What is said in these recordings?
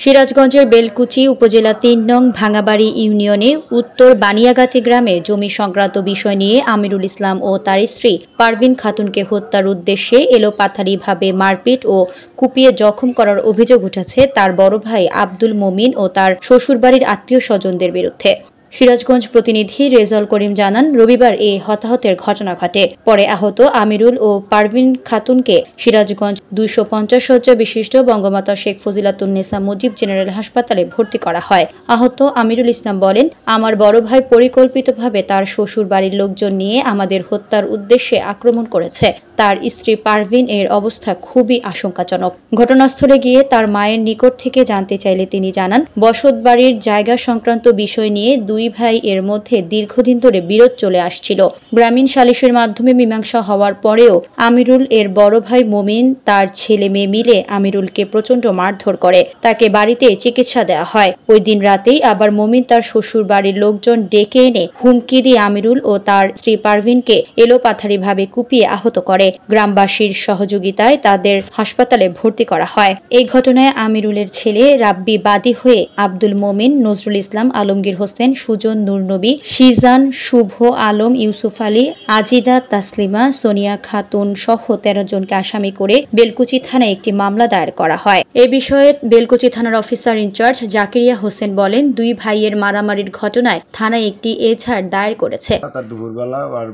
সিরাজগঞ্জের বেলকুচি উপজেলা ৩ নং ভাঙাবাড়ি ইউনিয়নে উত্তর বানিয়াগাতি গ্রামে জমি সংক্রান্ত বিষয় নিয়ে আমিরুল ইসলাম ও তার স্ত্রী পারভিন খাতুনকে হত্যার উদ্দেশ্যে এলোপাথারিভাবে মারপিট ও কুপিয়ে জখম করার অভিযোগ উঠেছে তার বড় ভাই আব্দুল মোমিন ও তার শ্বশুরবাড়ির আত্মীয়-স্বজনদের বিরুদ্ধে। সিরাজগঞ্জ প্রতিনিধি রেজাউল করিম জানান, রবিবার এই হতাহতের ঘটনা ঘটে। পরে আহত আমিরুল ও পারভিন খাতুনকে সিরাজগঞ্জ ২৫০ শয্যা বিশিষ্ট বঙ্গমাতা শেখ ফজিলাতুন্নেসা মুজিব জেনারেল হাসপাতালে ভর্তি করা হয়। আহত আমিরুল ইসলাম বলেন, আমার বড় ভাই পরিকল্পিতভাবে তার শ্বশুর বাড়ির লোকজন নিয়ে আমাদের হত্যার উদ্দেশ্যে আক্রমণ করেছে। তার স্ত্রী পারভিন এর অবস্থা খুবই আশঙ্কাজনক। ঘটনাস্থলে গিয়ে তার মায়ের নিকট থেকে জানতে চাইলে তিনি জানান, বসতবাড়ির জায়গা সংক্রান্ত বিষয় নিয়ে দুই ভাই এর মধ্যে দীর্ঘদিন ধরে বিরোধ চলে আসছিল। গ্রামীণ সালিসের মাধ্যমে মীমাংসা হওয়ার পরেও আমিরুল এর বড় ভাই মোমিন তার ছেলে মেয়ে মিলে আমিরুলকে প্রচন্ড মারধর করে। তাকে বাড়িতে চিকিৎসা দেওয়া হয়। ওই দিন রাতেই আবার মোমিন তার শ্বশুর বাড়ির লোকজন ডেকে এনে হুমকি দিয়ে আমিরুল ও তার স্ত্রী পারভিনকে এলোপাথারিভাবে কুপিয়ে আহত করে। গ্রামবাসীর সহযোগিতায় তাদের হাসপাতালে ভর্তি করা হয়। এই ঘটনায় আমিরুলের ছেলে রাব্বি বাদী হয়ে আব্দুল মোমিন, নজরুল ইসলাম, আলমগীর হোসেন, সুজন, নূরনবী, শিজান, শুভ আলম, ইউসুফ আলী, আজিদা, তাসলিমা, সোনিয়া খাতুন সহ ১৩ জনকে আসামি করে বেলকুচি থানায় একটি মামলা দায়ের করা হয়। এ বিষয়ে বেলকুচি থানার অফিসার ইনচার্জ জাকিরিয়া হোসেন বলেন, দুই ভাইয়ের মারামারির ঘটনায় থানায় একটি এজাহার দায়ের করেছে। দুপুরবেলা ওর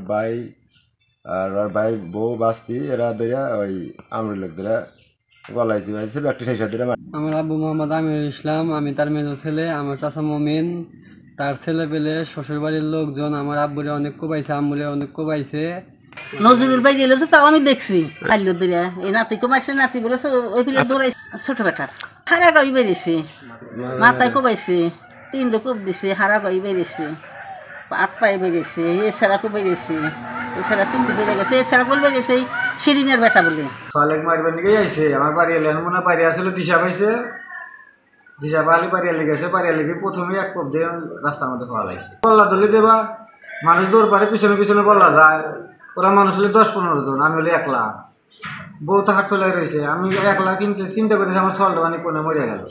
ভাই বউ বাস্তি এরা ধরে ওই আমরুল লোকদের গলাইছি ভাইছে ব্যক্তি ঠেসা ধরে। আমার আব্বু মোহাম্মদ আমিরুল ইসলাম, আমি তার মেজো ছেলে। আমার চাচা মোমিন, তার ছেলে পেলে শ্বশুর বাড়ির লোকজন আমার আব্বুরে অনেক কোবাইছে, আম্মুরে অনেক কোবাইছে। নজরুল ভাই গেলেছে তাও আমি দেখছি। খাইল দিলে এই নাতি কোবাইছে, নাতি বলেছে ওই পিলে দৌড়াই ছোট বেটা হারা গাই বেরিয়েছে, মাথায় কোবাইছে, 3 কোপ দিছে, হারা গাই বেরিয়েছে, হাত পায়ে বেরিয়েছে, এছাড়া খুব বেরিয়েছে, এছাড়া চিন্তি বেড়ে গেছে, এছাড়া বল বেরিয়েছে শিরিনের বেটা বলে। ফালেক মারবার দিকে যাইছে, আমার বাড়ি এলে মনে বাড়ি আসলে দিশা পাইছে, দিশা পালি বাড়ি এলে গেছে, বাড়ি এলে প্রথমে এক কোপ দিয়ে রাস্তার মধ্যে পাওয়া লাগছে। বল্লা ধরলে দেবা মানুষ দৌড় পারে, পিছনে পিছনে বল্লা যায়। ওরা মানুষ হলে 10-15 জন, আমি হলে একলা, বউ তো হাট ফেলে রয়েছে। আমি একলা কিন্তু চিন্তা করেছি আমার ছলটা মানে কোনে মরে গেল।